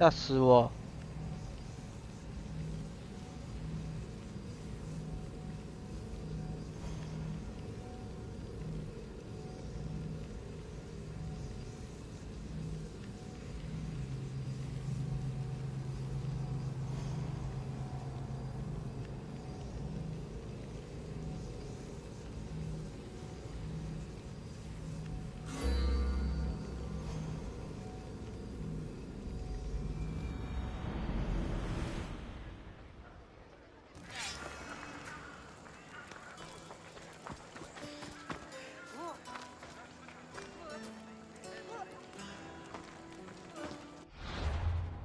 吓死我！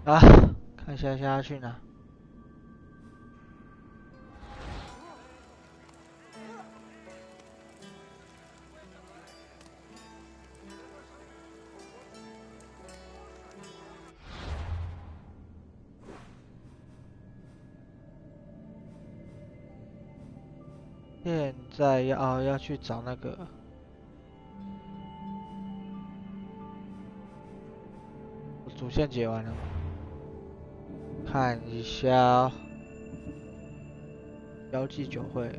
啊，看一下现在要去哪？现在要去找那个，我主线解完了，看一下标记酒会。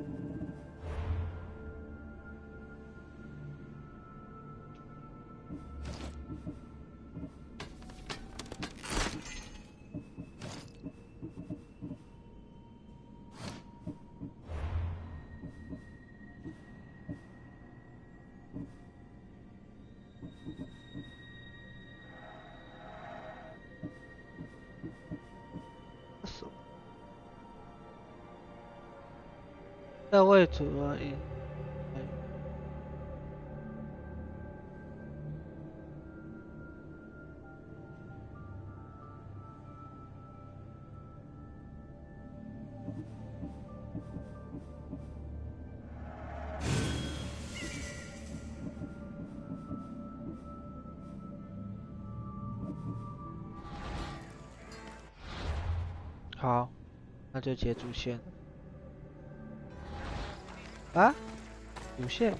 在位置而已。好，那就接主线。啊，主线。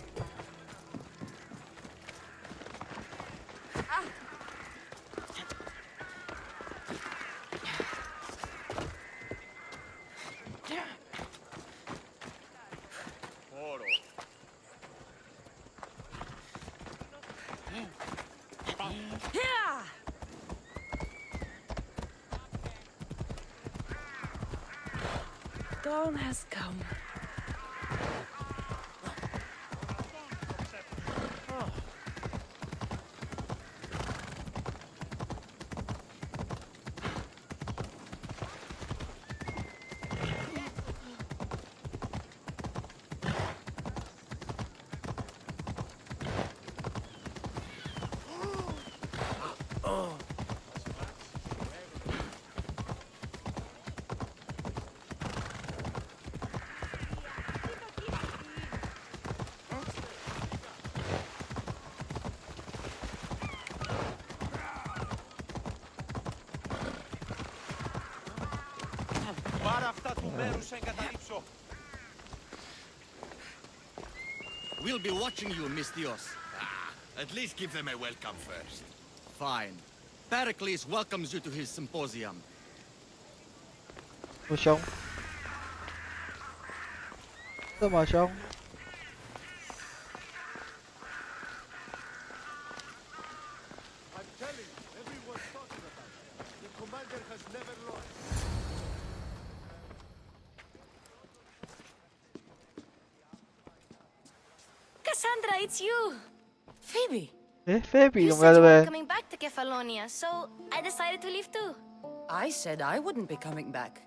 Dawn has come. We'll be watching you, Miss Dios. At least give them a welcome first. Fine. Pericles welcomes you to his symposium. 不凶，这么凶。I'm telling you, everyone's talking about it. The commander has never lost. Cassandra, it's you! Phoebe! 诶，菲比 You 怎么在 said 这 you weren't 边？ coming back to Kefalonia, so I decided to leave too. I said I wouldn't be coming back.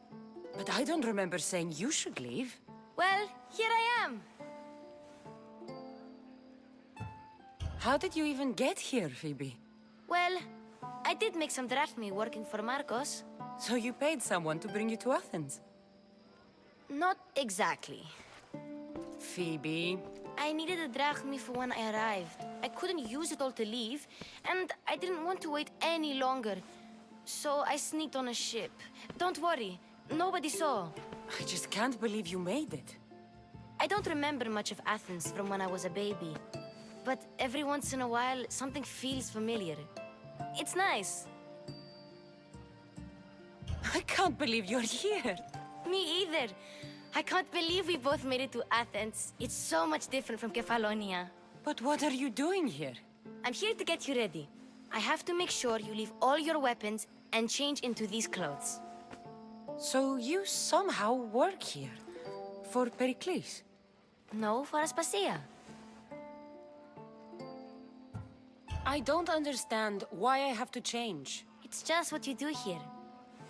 But I don't remember saying you should leave. Well, here I am. How did you even get here, Phoebe? Well, I did make some drachmi working for Marcos. So you paid someone to bring you to Athens? Not exactly. Phoebe... I needed a drachmi for when I arrived. I couldn't use it all to leave, and I didn't want to wait any longer. So I sneaked on a ship. Don't worry, nobody saw. I just can't believe you made it. I don't remember much of Athens from when I was a baby. But every once in a while, something feels familiar. It's nice. I can't believe you're here. Me either. I can't believe we both made it to Athens. It's so much different from Kefalonia. But what are you doing here? I'm here to get you ready. I have to make sure you leave all your weapons and change into these clothes. So you somehow work here? For Pericles? No, for Aspasia. I don't understand why I have to change. It's just what you do here.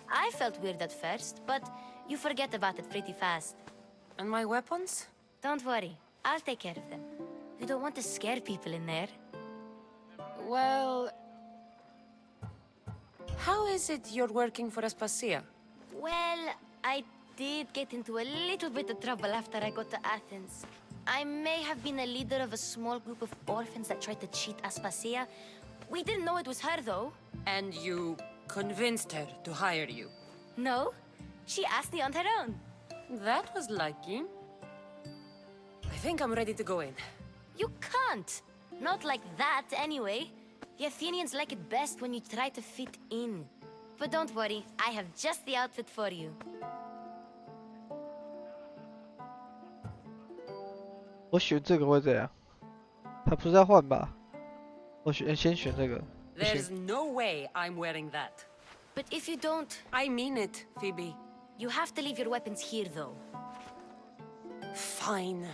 I felt weird at first, but you forget about it pretty fast. And my weapons? Don't worry, I'll take care of them. You don't want to scare people in there. Well... How is it you're working for Aspasia? Well, I did get into a little bit of trouble after I got to Athens. I may have been a leader of a small group of orphans that tried to cheat Aspasia. We didn't know it was her, though. And you convinced her to hire you? No, she asked me on her own. That was lucky. I think I'm ready to go in. You can't. Not like that, anyway. The Athenians like it best when you try to fit in. But don't worry, I have just the outfit for you. 我选这个会怎样？他不是要换吧？先选这个。不 There's 行， no way I'm wearing that. But if you don't, I mean it, Phoebe. you have to leave your weapons here, though. Fine.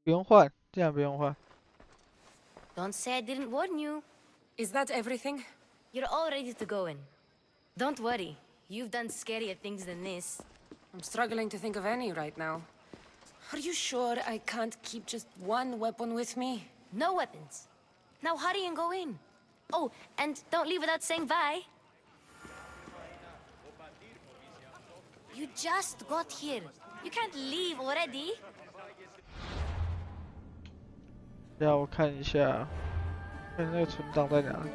不用换，这样不用换。 Don't say I didn't warn you. Is that everything? You're all ready to go in. Don't worry, you've done scarier things than this. I'm struggling to think of any right now. Are you sure I can't keep just one weapon with me? No weapons. Now hurry and go in. Oh, and don't leave without saying bye. You just got here. You can't leave already. 让我看一下，看那个存档在哪里。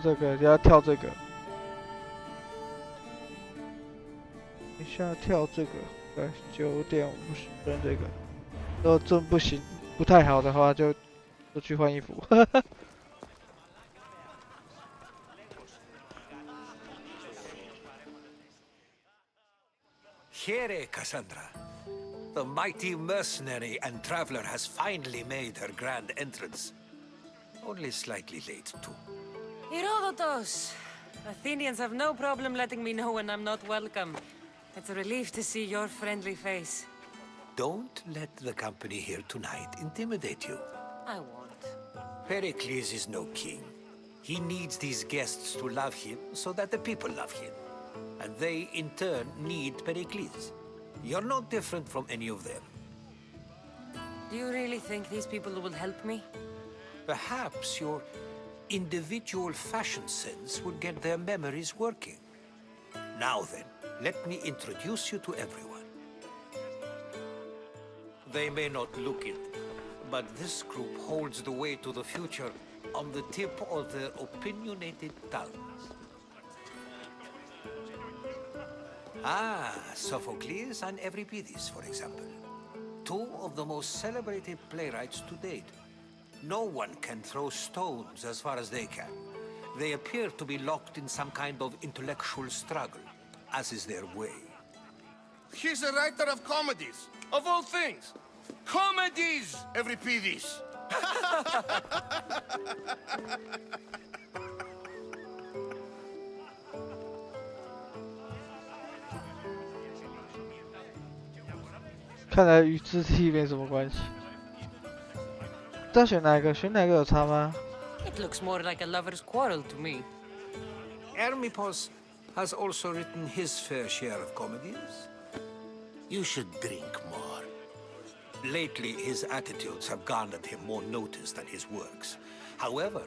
这个要跳这个，等一下跳这个，对，9:50这个。如果真不行，不太好的话，就去换衣服。Here, Cassandra. The mighty mercenary and traveler has finally made her grand entrance. Only slightly late, too. Herodotos! Athenians have no problem letting me know when I'm not welcome. It's a relief to see your friendly face. Don't let the company here tonight intimidate you. I won't. Pericles is no king. He needs these guests to love him so that the people love him. And they, in turn, need Pericles. You're no different from any of them. Do you really think these people will help me? Perhaps your individual fashion sense will get their memories working. Now then, let me introduce you to everyone. They may not look it, but this group holds the way to the future on the tip of their opinionated tongues. Ah, Sophocles and Euripides, for example. Two of the most celebrated playwrights to date. No one can throw stones as far as they can. They appear to be locked in some kind of intellectual struggle, as is their way. He's a writer of comedies, of all things. Comedies, Euripides. "看来与肢体没什么关系。要选哪一个？选哪个有差吗？ It looks more like a lover's quarrel to me. Hermippos has also written his fair share of comedies. You should drink more. Lately, his attitudes have garnered him more notice than his works. However,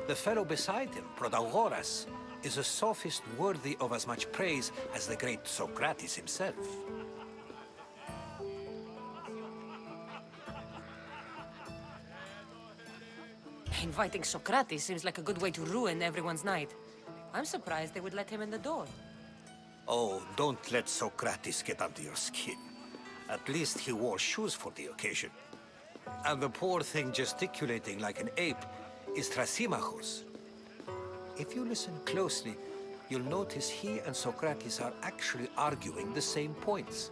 the fellow beside him, Protagoras, is a sophist worthy of as much praise as the great Socrates himself. Inviting Socrates seems like a good way to ruin everyone's night. I'm surprised they would let him in the door. Oh, don't let Socrates get under your skin. At least he wore shoes for the occasion. And the poor thing gesticulating like an ape is Thrasymachos. If you listen closely, you'll notice he and Socrates are actually arguing the same points.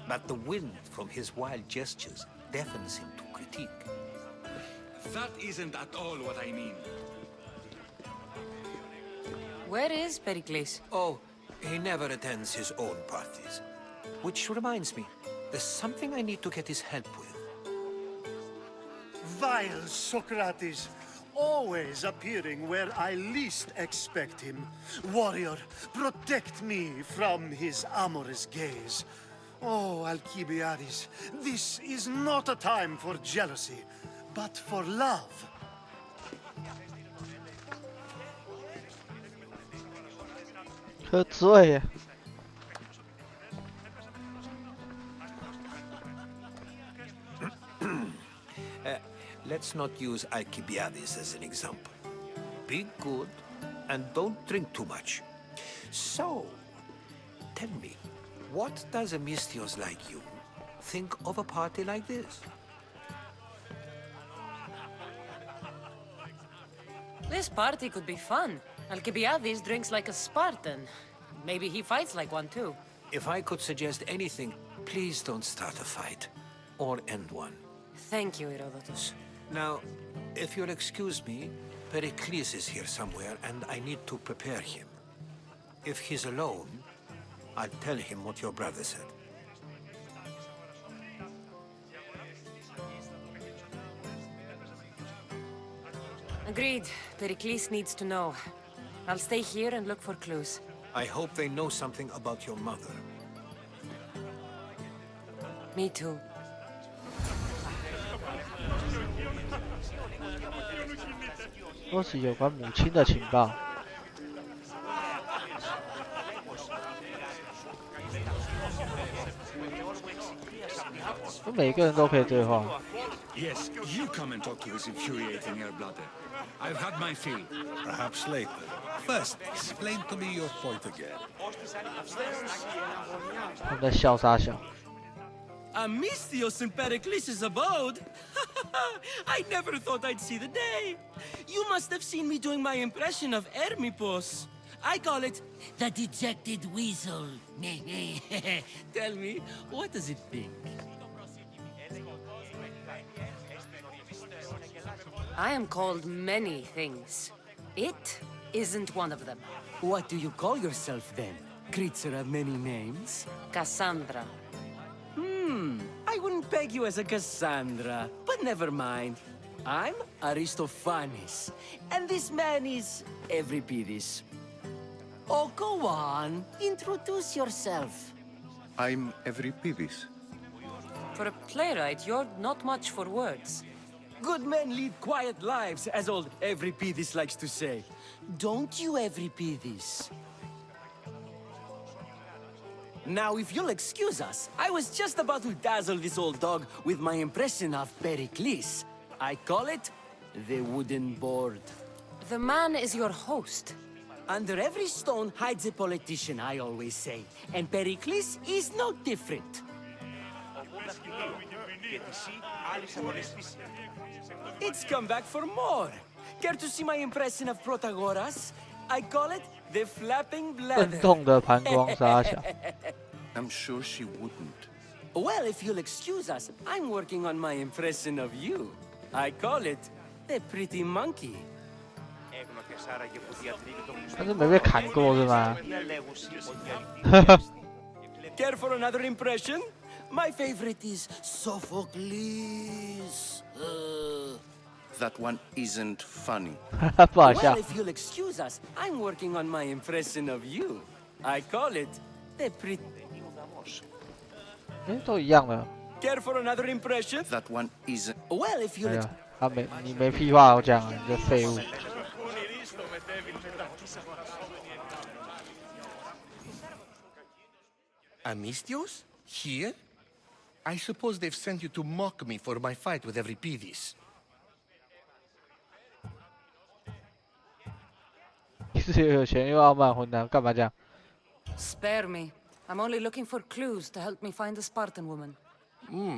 But the wind from his wild gestures deafens him to critique. That isn't at all what I mean. Where is Pericles? Oh, he never attends his own parties. Which reminds me, there's something I need to get his help with. Vile Socrates, always appearing where I least expect him. Warrior, protect me from his amorous gaze. Oh, Alcibiades, this is not a time for jealousy, but for love.喝醉耶！ Let's not use Alcibiades as an example. Be good and don't drink too much. So, tell me, what does a Mistios like you think of a party like this? This party could be fun. Alcibiades drinks like a Spartan. Maybe he fights like one too. If I could suggest anything, please don't start a fight or end one. Thank you, Herodotus. Now, if you'll excuse me, Pericles is here somewhere and I need to prepare him. If he's alone, I'll tell him what your brother said. Agreed. Pericles needs to know. I'll stay here and look for clues. I hope they know something about your mother. Me too. 都是有关母亲的情报。每个人都可以对话。 Yes, you come and talk to this infuriating air-blooded. I've had my fill. Perhaps later. First, explain to me your point again. 他们在笑啥笑？ Amistios in Pericles' abode? I never thought I'd see the day. You must have seen me doing my impression of Hermippos. I call it the dejected weasel. Tell me, what does it think? I am called many things. It isn't one of them. What do you call yourself then? Creature of many names? Cassandra. I wouldn't peg you as a Cassandra, but never mind. I'm Aristophanes, and this man is Euripides. Oh, go on. Introduce yourself. I'm Euripides. For a playwright, you're not much for words. Good men lead quiet lives, as old Euripides likes to say. Don't you, Euripides? Now, if you'll excuse us, I was just about to dazzle this old dog with my impression of Pericles. I call it the wooden board. The man is your host. Under every stone hides a politician, I always say. And Pericles is no different. It's come back for more. Care to see my impression of Protagoras? I call it the flapping 震 bladder. 动的盘光沙小。 I'm sure she wouldn't. Well, if you'll excuse us, I'm working on my impression of you. I call it the pretty monkey. 但是没被砍过是吗？ Care for another impression? My favorite is Sophocles. That one isn't funny. 不好笑 Well,。if you'll excuse us, I'm working on my impression of you. I call it the pretty... 哎，都一样的。 Care for another impression? That one isn't. Well, if 哎 you'll... 呀，你没屁话好讲啊，你这废物。 Amistios? Here? I suppose they've sent you to mock me for my fight with Euripides. 你是是又有钱又傲慢混蛋，干嘛这样？ Spare me. I'm only looking for clues to help me find a Spartan woman.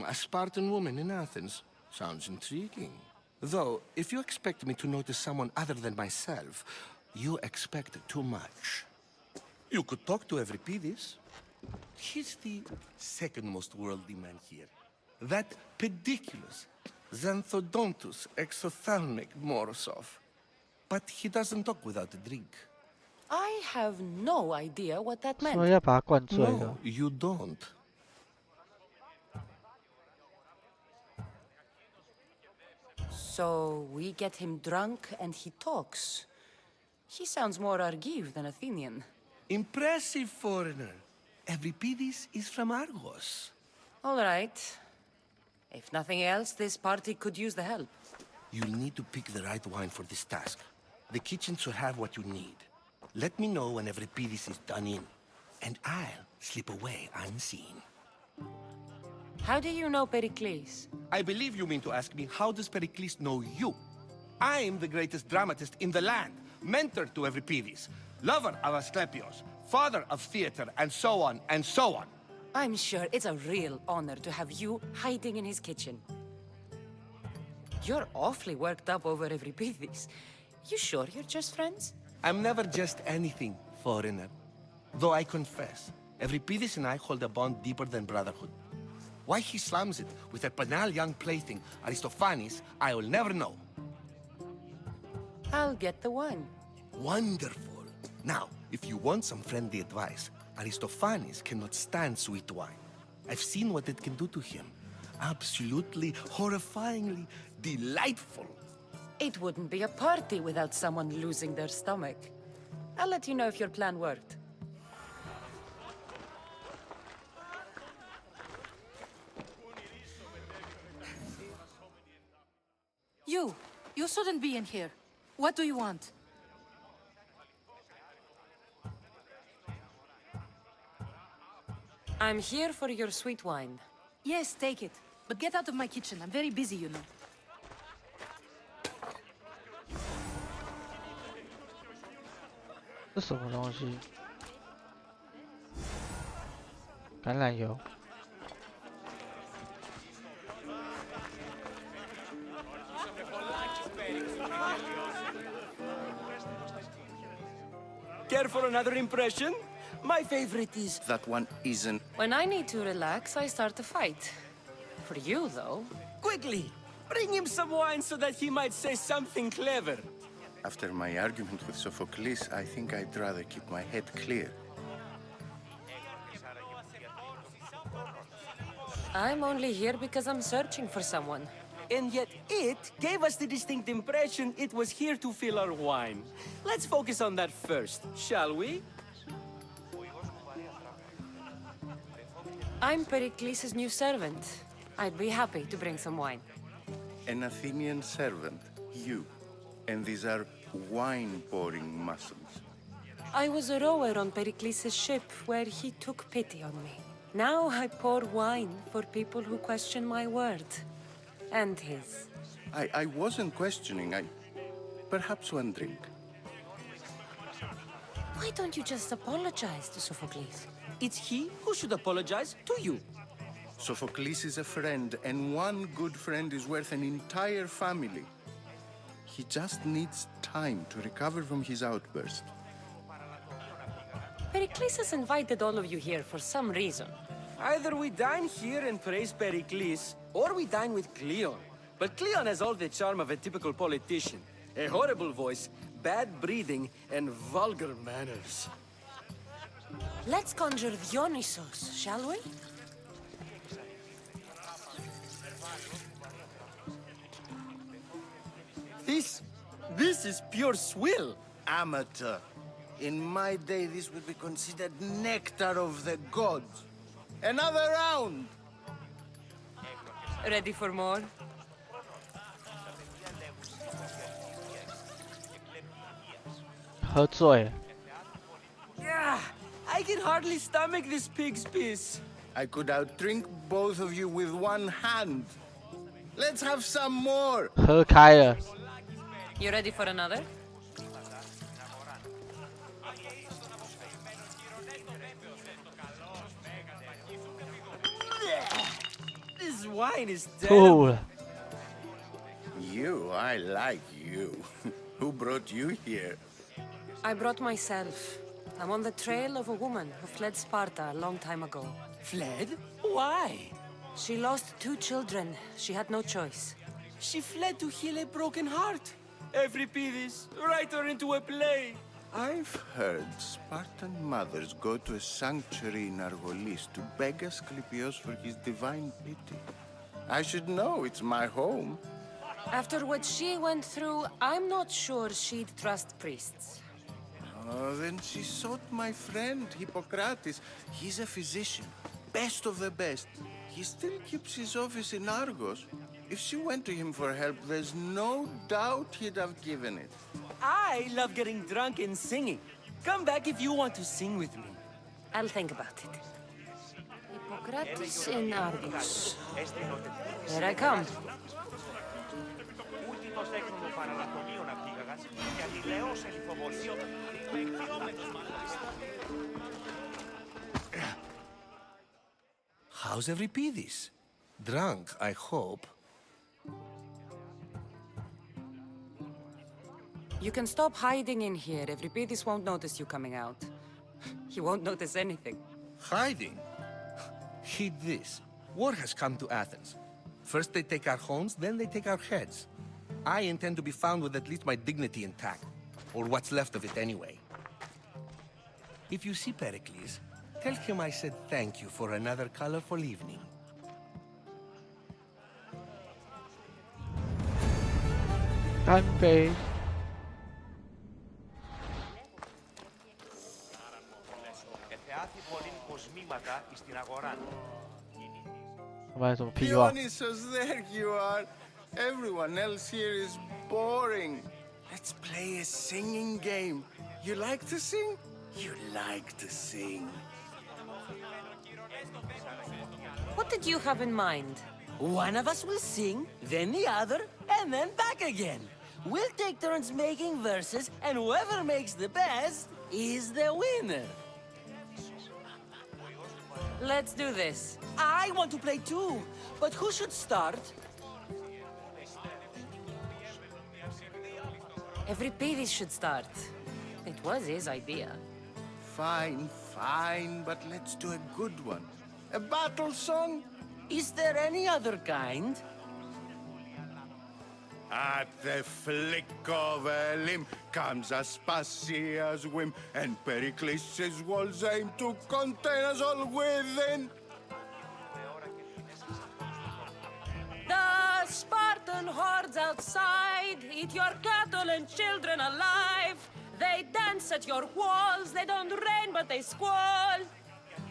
A Spartan woman in Athens. Sounds intriguing. Though, if you expect me to notice someone other than myself, you expect too much. You could talk to Euripides. He's the second most worldly man here. That pediculous, xanthodontus, exophthalmic Morosov. But he doesn't talk without a drink. I have no idea what that 说 meant. 要把他灌醉了 No,。you don't. So we get him drunk and he talks. He sounds more Argiv than Athenian. Impressive foreigner. Euripides is from Argos. All right. If nothing else, this party could use the help. You'll need to pick the right wine for this task. The kitchen should have what you need. Let me know when Euripides is done in, and I'll slip away unseen. How do you know Pericles? I believe you mean to ask me, how does Pericles know you? I'm the greatest dramatist in the land, mentor to Euripides, lover of Asclepios, father of theater, and so on, and so on. I'm sure it's a real honor to have you hiding in his kitchen. You're awfully worked up over Euripides. You sure you're just friends? I'm never just anything, foreigner. Though I confess, Euripides and I hold a bond deeper than brotherhood. Why he slams it with a banal young plaything, Aristophanes, I will never know. I'll get the wine. Wonderful. Now, if you want some friendly advice, Aristophanes cannot stand sweet wine. I've seen what it can do to him. Absolutely, horrifyingly delightful. It wouldn't be a party without someone losing their stomach. I'll let you know if your plan worked. You shouldn't be in here. What do you want? I'm here for your sweet wine. Yes, take it. But get out of my kitchen. I'm very busy, you know.这什么东西？橄榄油。 Care for another impression? My favorite is... That one isn't. When I need to relax, I start a fight. For you, though. Quickly, bring him some wine so that he might say something clever. After my argument with Sophocles, I think I'd rather keep my head clear. I'm only here because I'm searching for someone. And yet it gave us the distinct impression it was here to fill our wine. Let's focus on that first, shall we? I'm Pericles' new servant. I'd be happy to bring some wine. An Athenian servant, you. And these are wine-pouring muscles. I was a rower on Pericles' ship where he took pity on me. Now I pour wine for people who question my word. And his. I wasn't questioning. Perhaps one drink. Why don't you just apologize to Sophocles? It's he who should apologize to you. Sophocles is a friend, and one good friend is worth an entire family. He just needs time to recover from his outburst. Pericles has invited all of you here for some reason. Either we dine here and praise Pericles, or we dine with Cleon. But Cleon has all the charm of a typical politician. A horrible voice, bad breeding, and vulgar manners. Let's conjure Dionysos, shall we? This is pure swill. Amateur. In my day, this would be considered nectar of the gods. Another round! Ready for more?喝醉了。 Yeah, I can hardly stomach this pig's piss. I could outdrink both of you with one hand. Let's have some more! 喝开了。 You ready for another? wine is 吐 terrible. 了。 You, I like you. Who brought you here? I brought myself. I'm on the trail of a woman who fled Sparta a long time ago. Fled? Why? She lost 2 children. She had no choice. She fled to heal a broken heart. Euripides, write her into a play. I've heard Spartan mothers go to a sanctuary in Argolis to beg Asclepios for his divine pity. I should know, it's my home. After what she went through, I'm not sure she'd trust priests. Oh, then she sought my friend, Hippocrates. He's a physician, best of the best. He still keeps his office in Argos. If she went to him for help, there's no doubt he'd have given it. I love getting drunk and singing. Come back if you want to sing with me. I'll think about it. Hippocrates in Argos. Here I come. How's Euripides? Drunk, I hope. You can stop hiding in here. Euripides won't notice you coming out. He won't notice anything. Hiding? Heed this. War has come to Athens. First they take our homes, then they take our heads. I intend to be found with at least my dignity intact. Or what's left of it anyway. If you see Pericles, tell him I said thank you for another colorful evening.干杯！ 我买什么屁话？ Dionysus, there you are. Everyone else here is boring. Let's play a singing game. You like to sing? You like to sing. What did you have in mind? One of us will sing, then the other, and then back again. We'll take turns making verses, and whoever makes the best is the winner. Let's do this. I want to play too, but who should start? Euripides should start. It was his idea. Fine, fine, but let's do a good one. A battle song? Is there any other kind? At the flick of a limb comes Aspasia's whim, and Pericles' walls aim to contain us all within. The Spartan hordes outside eat your cattle and children alive. They dance at your walls, they don't rain but they squall.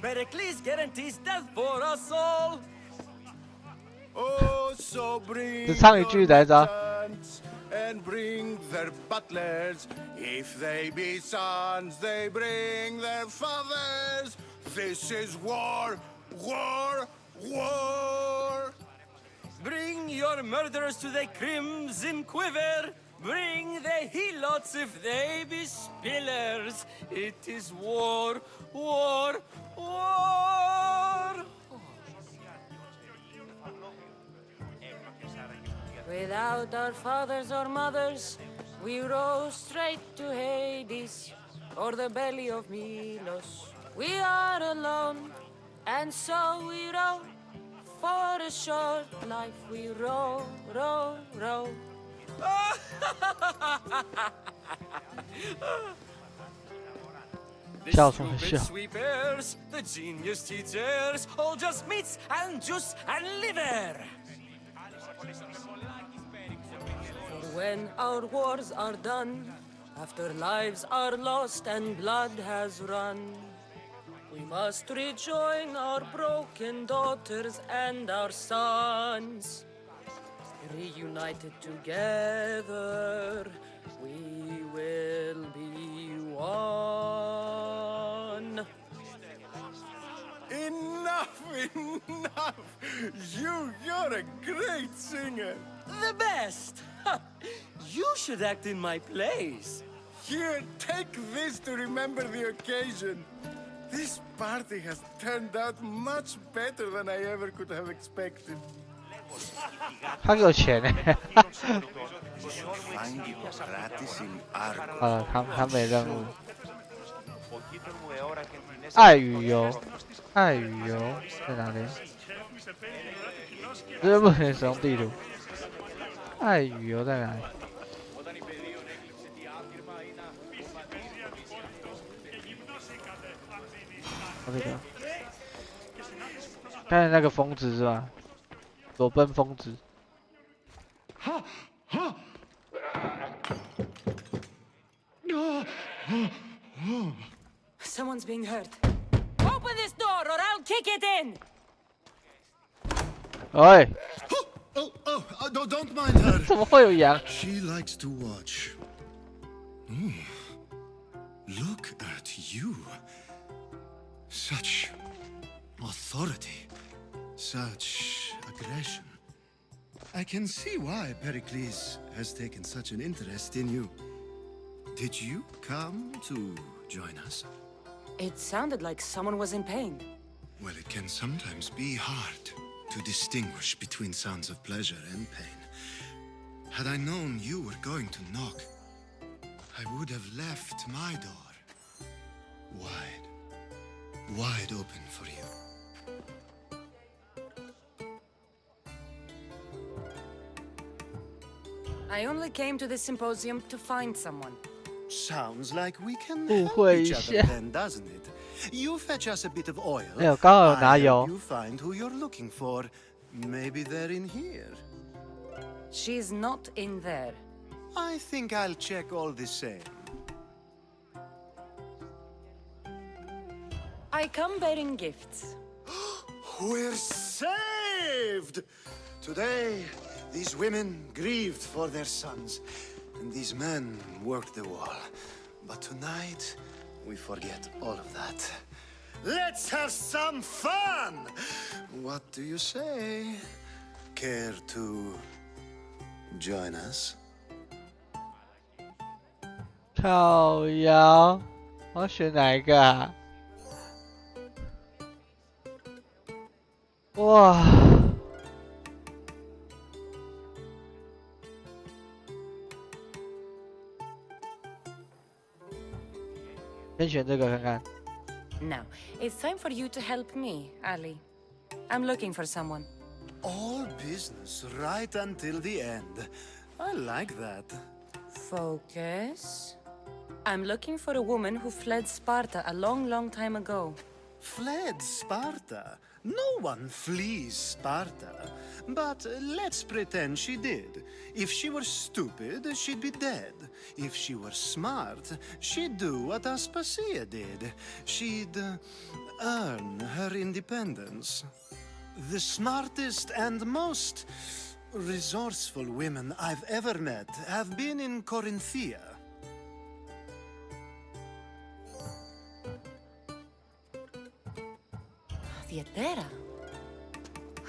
Pericles guarantees death for us all. Oh, so bring 只唱一句来着。 and bring their butlers. If they be sons, they bring their fathers. This is war, war, war. Bring your murderers to the crimson quiver. Bring the helots if they be spillers. It is war, war, war. Without our fathers or mothers, we rose straight to Hades, or the belly of Milos. We are alone, and so we row. For a short life we row, row, row. The 笑什么 stupid 笑？ sweepers, the genius teachers, all just meats and juice and liver. For when our wars are done, after lives are lost and blood has run, we must rejoin our broken daughters and our sons. Reunited together, we will be one. Enough, enough! You're a great singer. The best! Ha! You should act in my plays. Here, take this to remember the occasion. This party has turned out much better than I ever could have expected. 他给我钱呢。Find Hippocrates in Argos. 他没任务。爱与油在哪里？这不能使用地图。爱与油在哪里？这个，看那个疯子是吧？裸奔疯子。Someone's being hurt. Open this door or I'll kick it in! 哎， Don't mind her. 怎么会有羊？ She likes to watch. Look at you. Such authority. Such aggression. I can see why Pericles has taken such an interest in you. Did you come to join us? It sounded like someone was in pain. Well, it can sometimes be hard to distinguish between sounds of pleasure and pain. Had I known you were going to knock, I would have left my door wide open for you. I only came to this symposium to find someone. Sounds like we can 误 help 会一 each 下 other。then, doesn't it? You fetch us a bit of oil. 没有，刚好有拿 I 油 help。you find who you're looking for. Maybe they're in here. She's not in there. I think I'll check all the same. I come bearing gifts. We're saved! Today, these women grieved for their sons, and these men worked the wall. But tonight, we forget all of that. Let's have some fun! What do you say? Care to join us? 靠腰，我要选哪一个啊？哇！先选这个看看。 Now, it's time for you to help me, Ali. I'm looking for someone. All business right until the end. I like that. Focus. I'm looking for a woman who fled Sparta a long, long time ago. Fled Sparta? No one flees Sparta. But let's pretend she did. If she were stupid, she'd be dead. If she were smart, she'd do what Aspasia did. She'd earn her independence. The smartest and most resourceful women I've ever met have been in Corinthia. Theatera.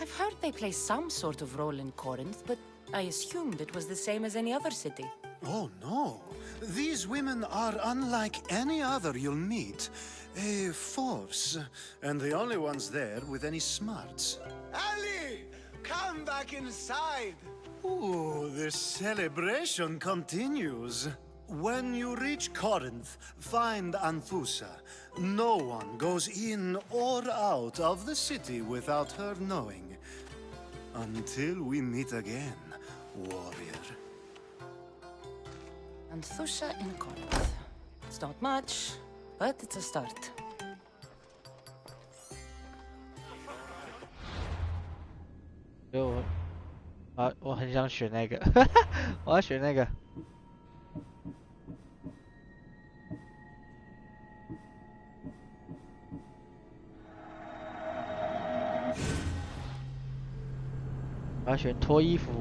I've heard they play some sort of role in Corinth, but I assumed it was the same as any other city. Oh, no. These women are unlike any other you'll meet. A force, and the only ones there with any smarts. Ali, come back inside. Ooh, the celebration continues. When you reach Corinth, find Anthusa. No one goes in or out of the city without her knowing. Until we meet again, warrior. Anthusa in Corinth. It's not much, but it's a start. 所以我很想选那个，我要选那个。我要选脱衣服。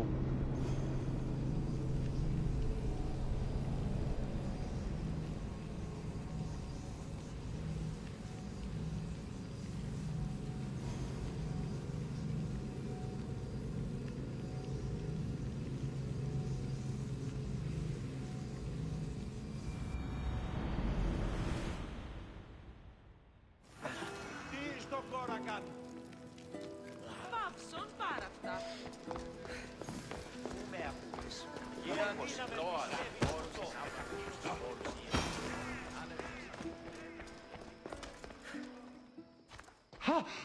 Πάψον πάρα αυτά.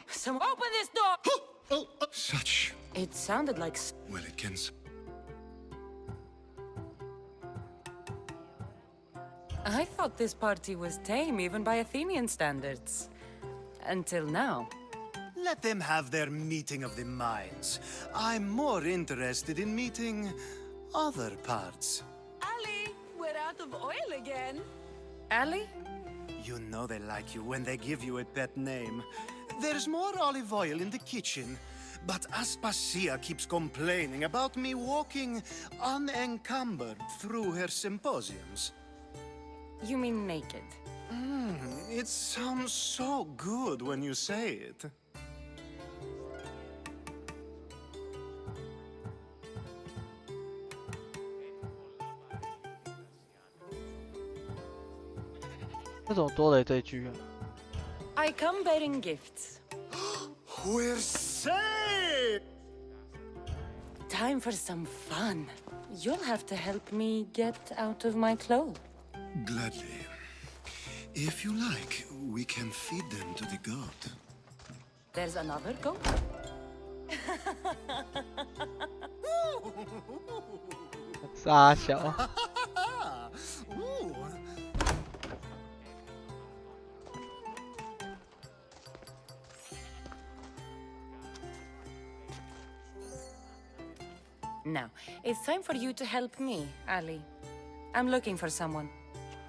Some open this door! Such. It sounded like Well, it can. I thought this party was tame even by Athenian standards. Until now. Let them have their meeting of the minds. I'm more interested in meeting other parts. Ali, we're out of oil again. Ali? You know they like you when they give you a pet name. There's more olive oil in the kitchen, but Aspasia keeps complaining about me walking unencumbered through her symposiums. You mean naked? It sounds so good when you say it.那种多雷这句啊， I come bearing gifts. We're saved! Time for some fun. You'll have to help me get out of my clothes. Gladly. If you like, we can feed them to the god. There's another goat? ”傻小， Ooh. Now, it's time for you to help me, Ali. I'm looking for someone.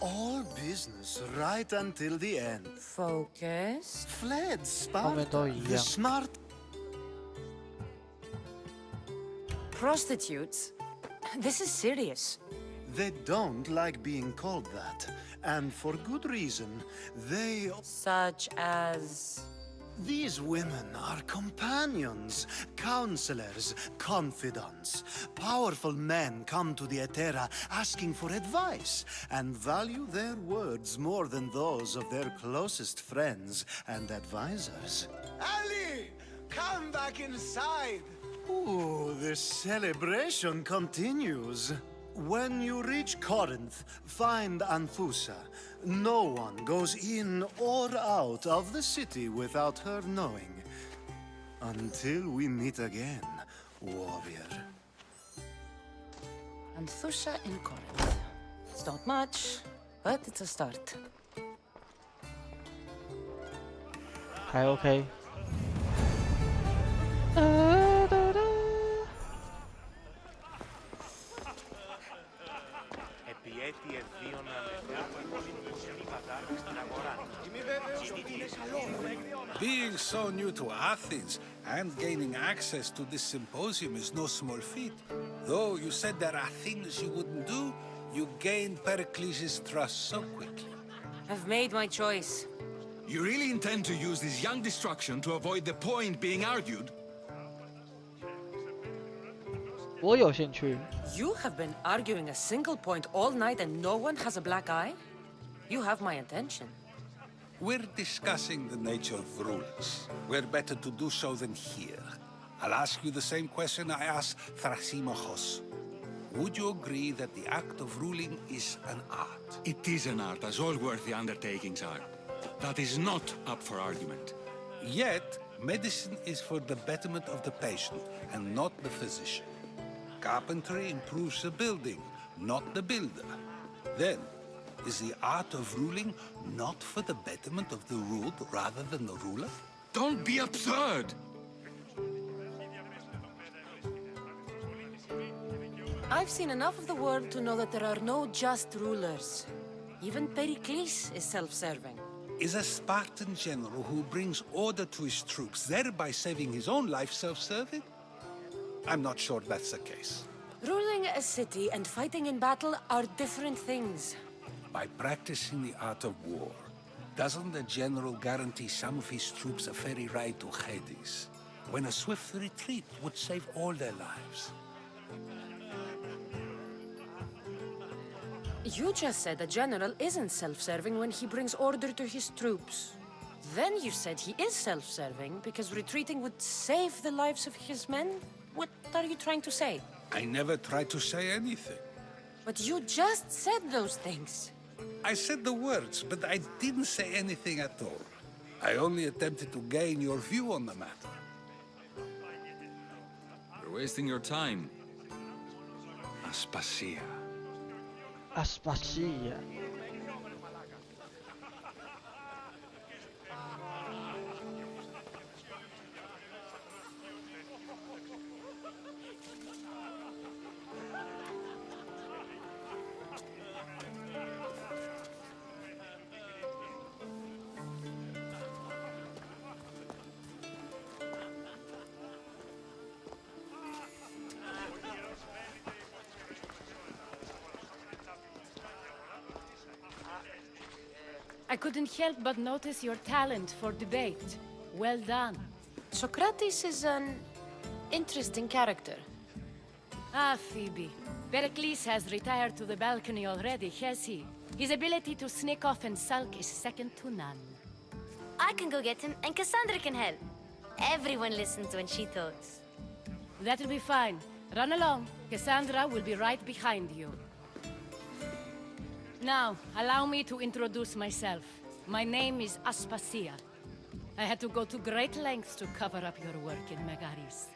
All business right until the end. Focus. Fled 后面都 Sparta, 一 the 样。 smart. Prostitutes? This is serious. They don't like being called that, and for good reason. They... Such as... These women are companions, counselors, confidants. Powerful men come to the Etera asking for advice and value their words more than those of their closest friends and advisors. Ali! Come back inside! Ooh, the celebration continues. When you reach Corinth, find Anthusa. No one goes in or out of the city without her knowing. Until we meet again, warrior. Anthusa in Corinth. It's not much, but it's a start. 还 OK。Being so new to Athens and gaining access to this symposium is no small feat. Though you said there are things you wouldn't do, you gained Pericles' trust so quickly. I've made my choice. You really intend to use this young destruction to avoid the point being argued? 我有兴趣。 You have been arguing a single point all night and no one has a black eye? You have my attention. We're discussing the nature of rulers. Where better to do so than here? I'll ask you the same question I asked Thrasymachos. Would you agree that the act of ruling is an art? It is an art, as all worthy undertakings are. That is not up for argument. Yet, medicine is for the betterment of the patient and not the physician. Carpentry improves the building, not the builder. Then, is the art of ruling not for the betterment of the ruled rather than the ruler? Don't be absurd! I've seen enough of the world to know that there are no just rulers. Even Pericles is self-serving. Is a Spartan general who brings order to his troops, thereby saving his own life, self-serving? I'm not sure that's the case. Ruling a city and fighting in battle are different things. By practicing the art of war, doesn't the general guarantee some of his troops a ferry ride to Hades, when a swift retreat would save all their lives? You just said a general isn't self-serving when he brings order to his troops. Then you said he is self-serving because retreating would save the lives of his men? What are you trying to say? I never tried to say anything. But you just said those things. I said the words, but I didn't say anything at all. I only attempted to gain your view on the matter. You're wasting your time. Aspasia. Aspasia. I couldn't help but notice your talent for debate. Well done. Socrates is an interesting character. Ah, Phoebe. Pericles has retired to the balcony already, has he? His ability to sneak off and sulk is second to none. I can go get him, and Cassandra can help. Everyone listens when she talks. That'll be fine. Run along. Cassandra will be right behind you. Now, allow me to introduce myself. My name is Aspasia. I had to go to great lengths to cover up your work in Megaris.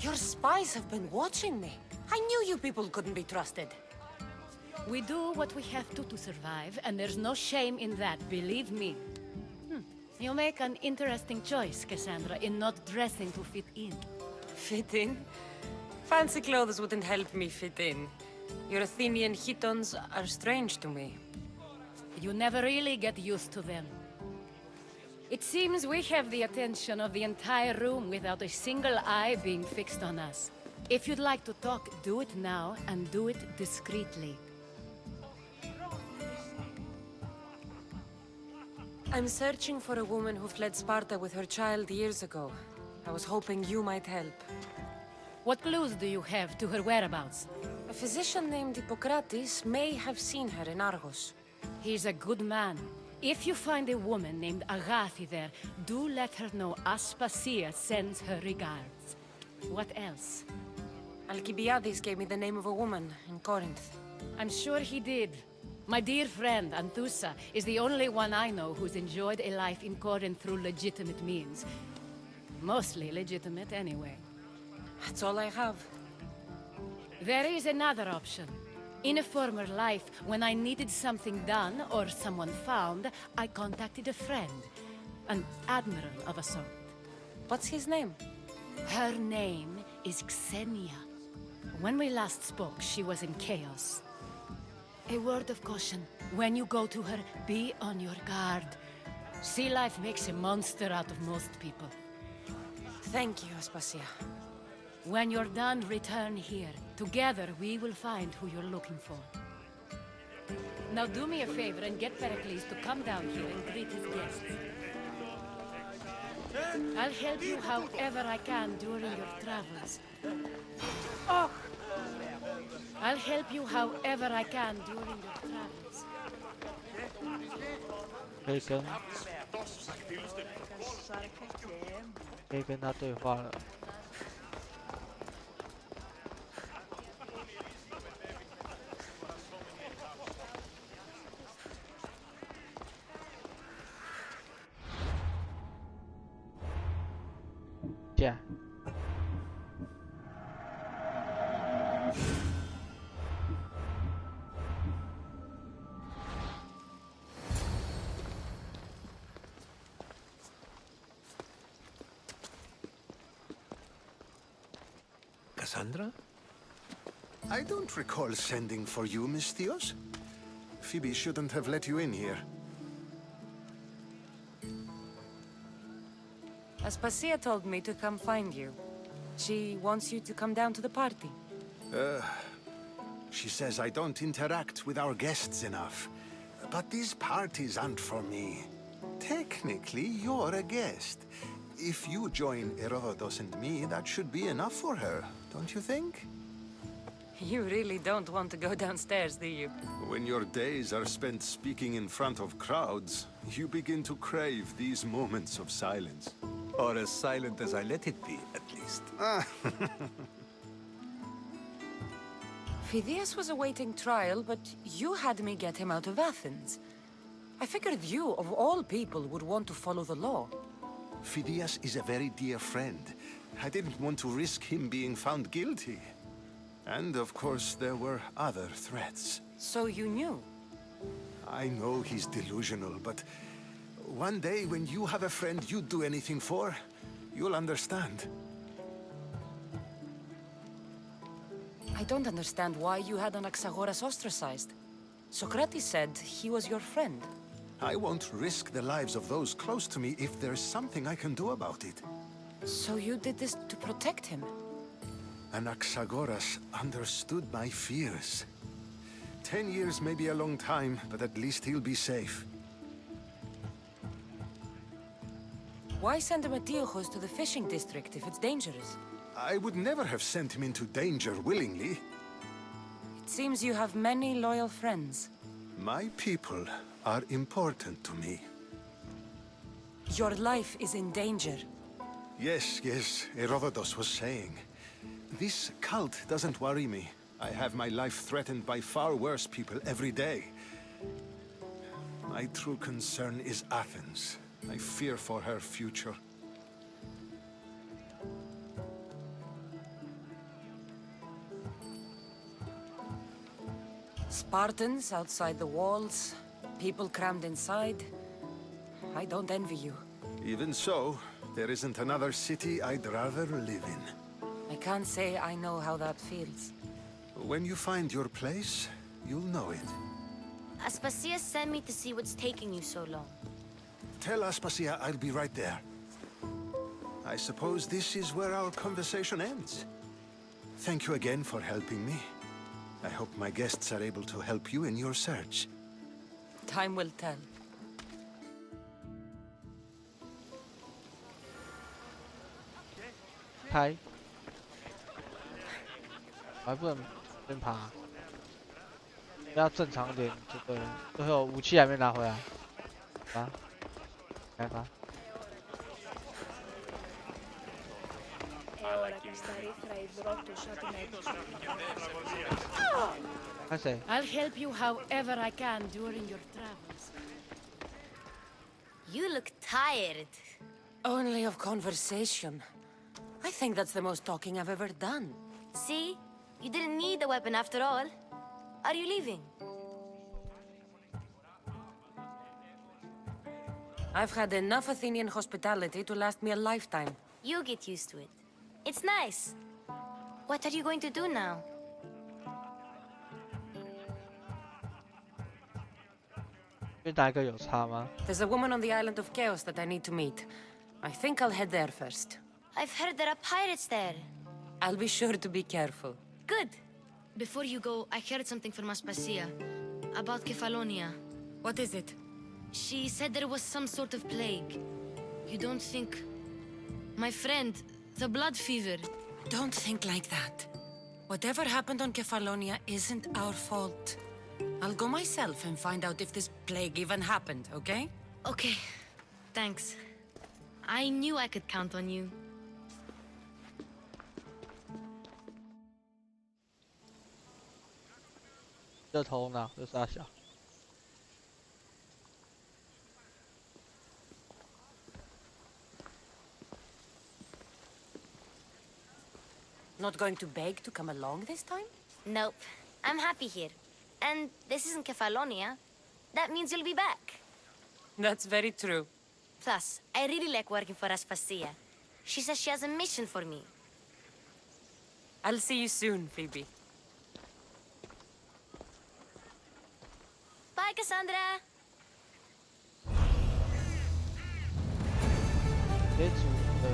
Your spies have been watching me. I knew you people couldn't be trusted. We do what we have to survive, and there's no shame in that, believe me. You make an interesting choice, Cassandra, in not dressing to fit in. Fit in? Fancy clothes wouldn't help me fit in. Your Athenian chitons are strange to me. You never really get used to them. It seems we have the attention of the entire room without a single eye being fixed on us. If you'd like to talk, do it now, and do it discreetly. I'm searching for a woman who fled Sparta with her child years ago. I was hoping you might help. What clues do you have to her whereabouts? A physician named Hippocrates may have seen her in Argos. He's a good man. If you find a woman named Agathi there, do let her know Aspasia sends her regards. What else? Alcibiades gave me the name of a woman in Corinth. I'm sure he did. My dear friend, Anthusa, is the only one I know who's enjoyed a life in Corinth through legitimate means. Mostly legitimate, anyway. That's all I have. There is another option. In a former life, when I needed something done or someone found, I contacted a friend. An admiral of a sort. What's his name? Her name is Xenia. When we last spoke, she was in chaos. A word of caution. When you go to her, be on your guard. Sea life makes a monster out of most people. Thank you, Aspasia. When you're done, return here. Together, we will find who you're looking for. Now do me a favor and get Pericles to come down here and greet his guests. I'll help you however I can during your travels. Oh! I'll help you however I can during your travels.可以跟他对话了。Yeah. Cassandra? I don't recall sending for you, Miss Theos. Phoebe shouldn't have let you in here. Aspasia told me to come find you. She wants you to come down to the party. She says I don't interact with our guests enough. But these parties aren't for me. Technically, you're a guest. If you join Herodotus and me, that should be enough for her, don't you think? You really don't want to go downstairs, do you? When your days are spent speaking in front of crowds, you begin to crave these moments of silence. Or as silent as I let it be, at least. Phidias was awaiting trial, but you had me get him out of Athens. I figured you, of all people, would want to follow the law. Phidias is a very dear friend. I didn't want to risk him being found guilty. And of course, there were other threats. So you knew? I know he's delusional, but one day when you have a friend you'd do anything for, you'll understand. I don't understand why you had Anaxagoras ostracized. Socrates said he was your friend. I won't risk the lives of those close to me if there's something I can do about it. So you did this to protect him? Anaxagoras understood my fears. 10 years may be a long time, but at least he'll be safe. Why send Emetiochos to the fishing district if it's dangerous? I would never have sent him into danger willingly. It seems you have many loyal friends. My people are important to me. Your life is in danger. Yes, Herodotus was saying. This cult doesn't worry me. I have my life threatened by far worse people every day. My true concern is Athens. I fear for her future. Spartans outside the walls, people crammed inside. I don't envy you. Even so, there isn't another city I'd rather live in. I can't say I know how that feels. When you find your place, you'll know it. Aspasia sent me to see what's taking you so long. Tell Aspasia I'll be right there. I suppose this is where our conversation ends. Thank you again for helping me. I hope my guests are able to help you in your search. Time will tell.开，还不能先爬，要正常一点就对了。最后武器还没拿回来，啊，来吧。看谁？ I'll help you however I can during your travels. You look tired. Only of conversation. I think that's the most talking I've ever done. See? You didn't need the weapon after all. Are you leaving? I've had enough Athenian hospitality to last me a lifetime. You get used to it. It's nice. What are you going to do now? There's a woman on the island of Chaos that I need to meet. I think I'll head there first. I've heard there are pirates there. I'll be sure to be careful. Good. Before you go, I heard something from Aspasia about Kefalonia. What is it? She said there was some sort of plague. You don't think... My friend, the blood fever. Don't think like that. Whatever happened on Kefalonia isn't our fault. I'll go myself and find out if this plague even happened, okay? Okay, thanks. I knew I could count on you. 这头呢？这傻小。 Not going to beg to come along this time? Nope. I'm happy here. And this isn't Kefalonia. That means you'll be back. That's very true. Plus, I really like working for Aspasia. She says she has a mission for me. I'll see you soon, Phoebe. Bye, Cassandra! 别煮的。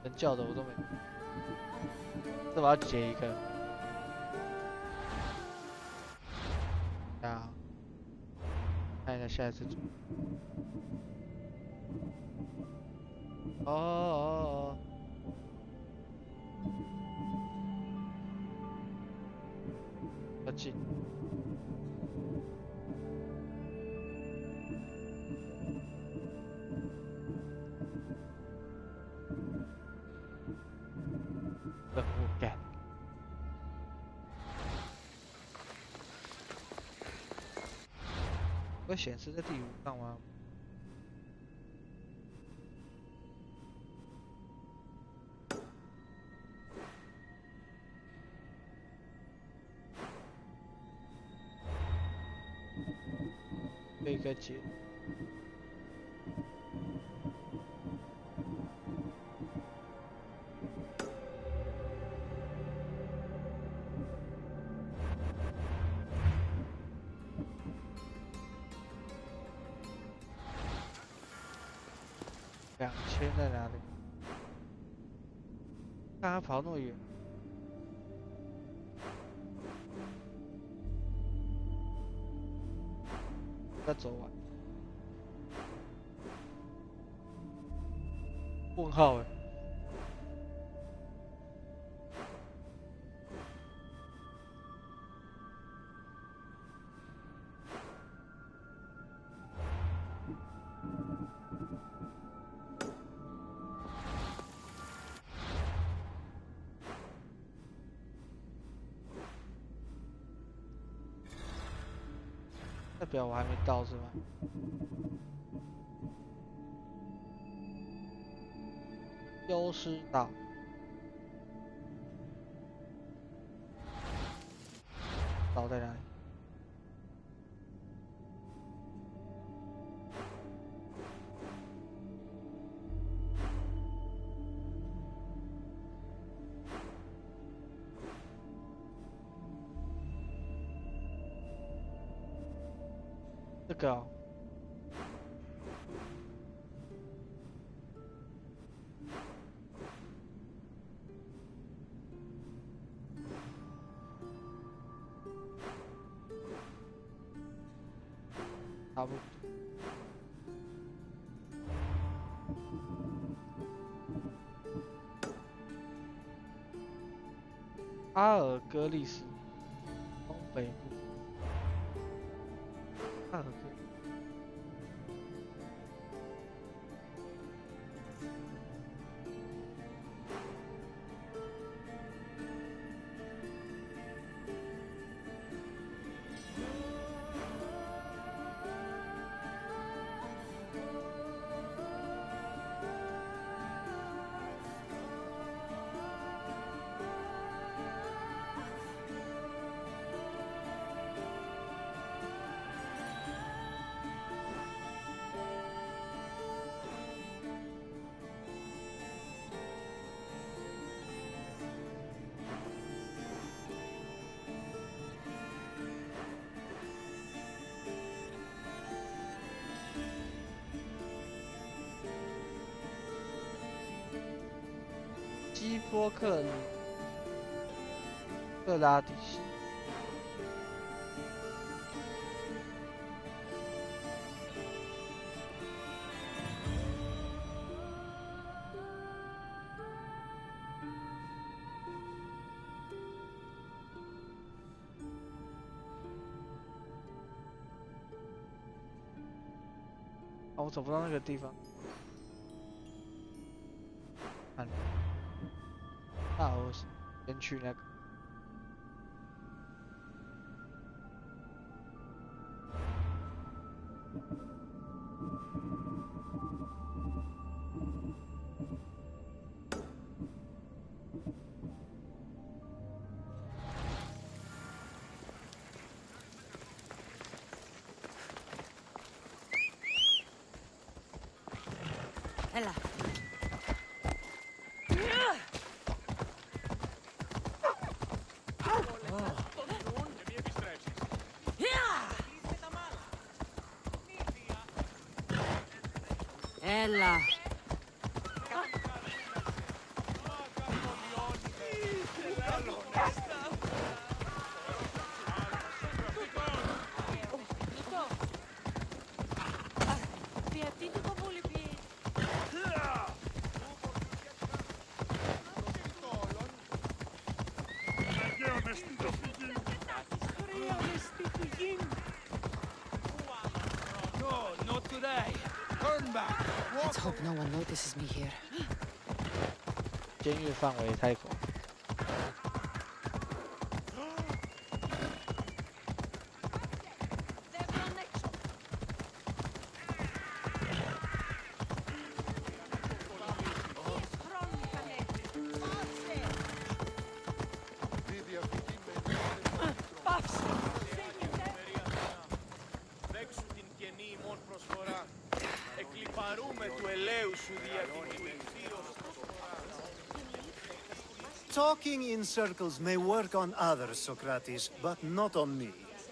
人叫的我都没，这我要截一个。啊，看一下下一次煮。哦。近。任务干。会显示在地图上吗？这个解。2000在哪里？看他跑那么远。要走完。问号哎。代表我还没到是吧？丢失岛。岛在哪里？这个哦。差不多。阿尔戈利斯东北部。阿尔戈。基波克拉底西。我走不到那个地方。看。那我先去那个。Έλα. Έλα. back. Let's hope no one notices me here. 监狱范围太广。Talking in circles may work on others, Socrates, but not on me.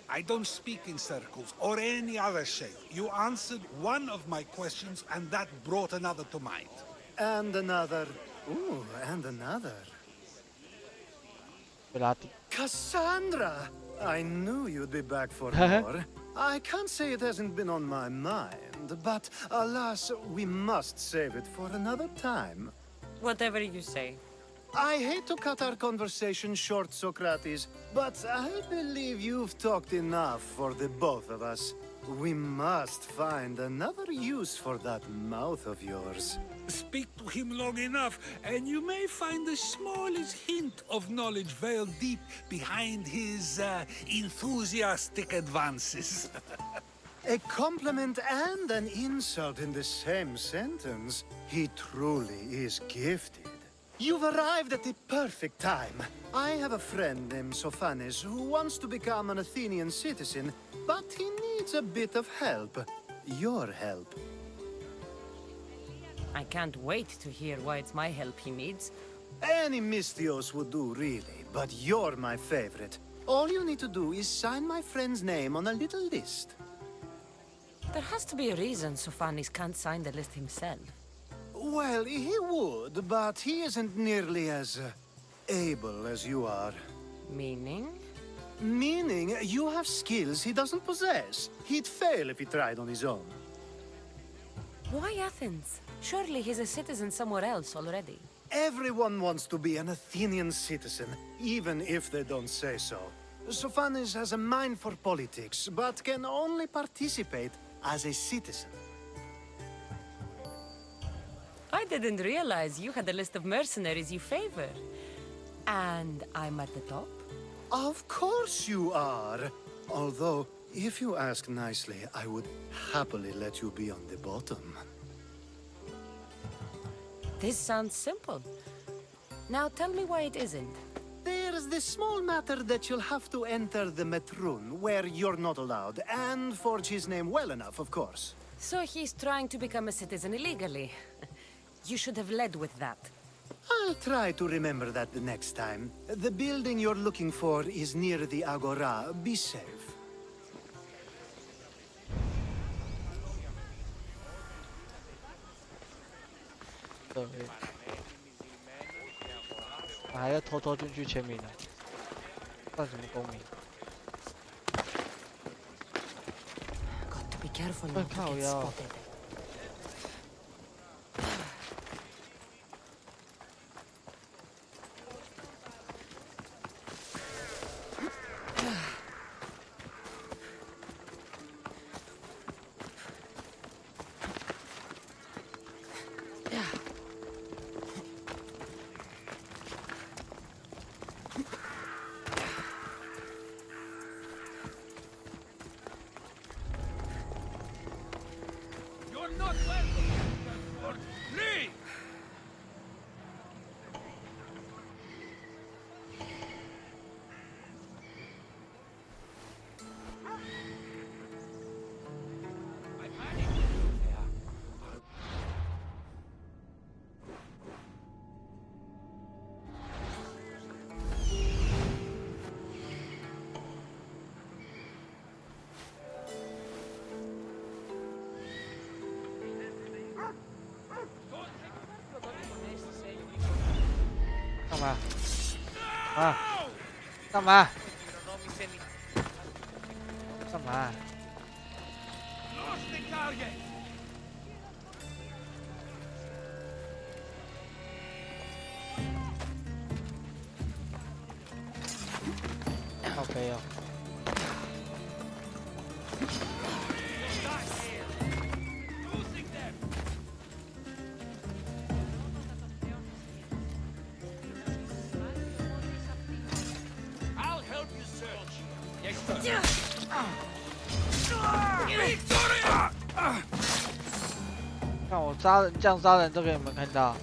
I don't speak in circles or any other shape. You answered one of my questions, and that brought another to mind. And another. Ooh, and another. 布拉蒂， Cassandra! I knew you'd be back for more. I can't say it hasn't been on my mind, but alas, we must save it for another time. Whatever you say. I hate to cut our conversation short, Socrates, but I believe you've talked enough for the both of us. We must find another use for that mouth of yours. Speak to him long enough, and you may find the smallest hint of knowledge veiled deep behind his enthusiastic advances. A compliment and an insult in the same sentence. He truly is gifted. You've arrived at the perfect time. I have a friend named Sophanes who wants to become an Athenian citizen, but he needs a bit of help. Your help. I can't wait to hear why it's my help he needs. Any Mystios would do, really, but you're my favorite. All you need to do is sign my friend's name on a little list. There has to be a reason Sophanes can't sign the list himself. Well, he would, but he isn't nearly as able as you are. Meaning? Meaning, you have skills he doesn't possess. He'd fail if he tried on his own. Why Athens? Surely he's a citizen somewhere else already. Everyone wants to be an Athenian citizen, even if they don't say so. Sophanes has a mind for politics, but can only participate as a citizen. I didn't realize you had a list of mercenaries you favor. And I'm at the top? Of course you are. Although, if you ask nicely, I would happily let you be on the bottom. This sounds simple. Now tell me why it isn't. There's this small matter that you'll have to enter the Metroon, where you're not allowed, and forge his name well enough, of course. So he's trying to become a citizen illegally. You should have led with that. I'll try to remember that the next time. The building you're looking for is near the Agora. Be safe.我还要偷偷进去签名呢，算什么公民？ Got to be careful not to get spotted. Not welcome. Leave!干嘛？干嘛？ OK 哦。看我杀人，这样杀人都给你们看到。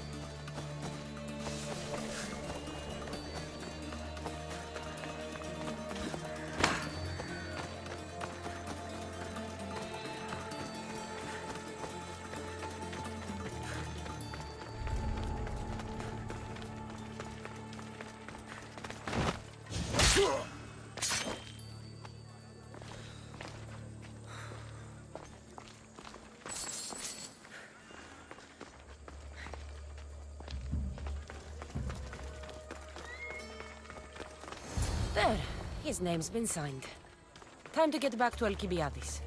There. His name's been signed. Time to get back to Alcibiades.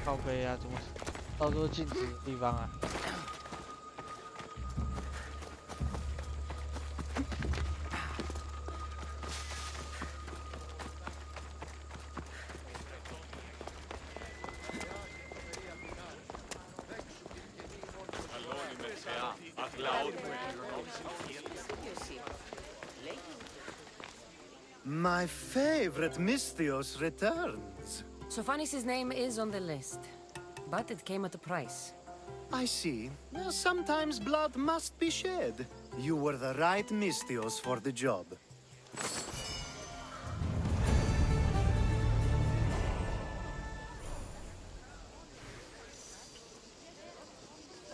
靠背啊，怎么到处禁止的地方啊？My favorite Misthios returns. Sophanis' name is on the list, but it came at a price. I see. Sometimes blood must be shed. You were the right Misthios for the job.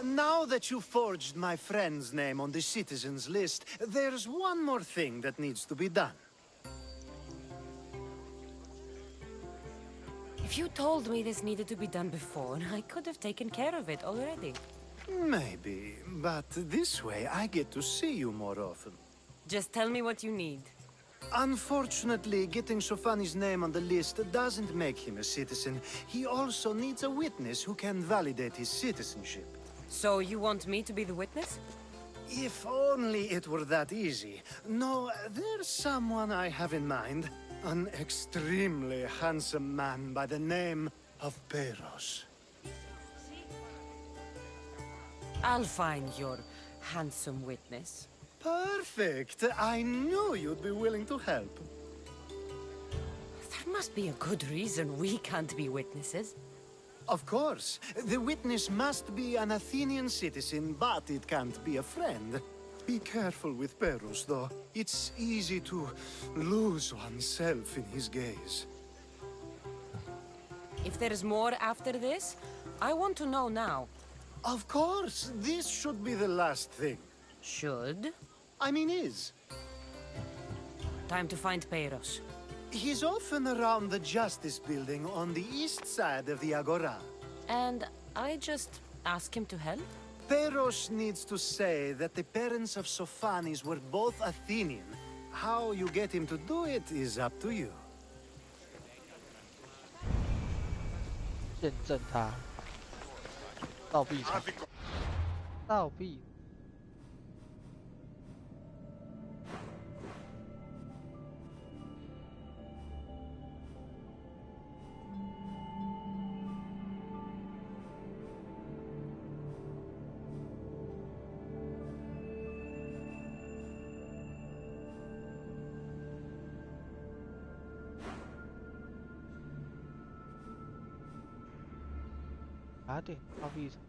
Now that you forged my friend's name on the citizens list, there's one more thing that needs to be done. If you told me this needed to be done before, I could have taken care of it already. Maybe, but this way I get to see you more often. Just tell me what you need. Unfortunately, getting Sofani's name on the list doesn't make him a citizen. He also needs a witness who can validate his citizenship. So you want me to be the witness? If only it were that easy. No, there's someone I have in mind. An extremely handsome man by the name of Peros. I'll find your handsome witness. Perfect! I knew you'd be willing to help. There must be a good reason we can't be witnesses. Of course. The witness must be an Athenian citizen, but it can't be a friend. Be careful with Peros, though. It's easy to lose oneself in his gaze. If there's more after this, I want to know now. Of course! This should be the last thing. Should? I mean is. Time to find Peros. He's often around the Justice Building on the east side of the Agora. And I just ask him to help? Peros needs to say that the parents of Sophanis were both Athenian. How you get him to do it is up to you. 见证他，倒闭场，倒闭。打点倒闭场。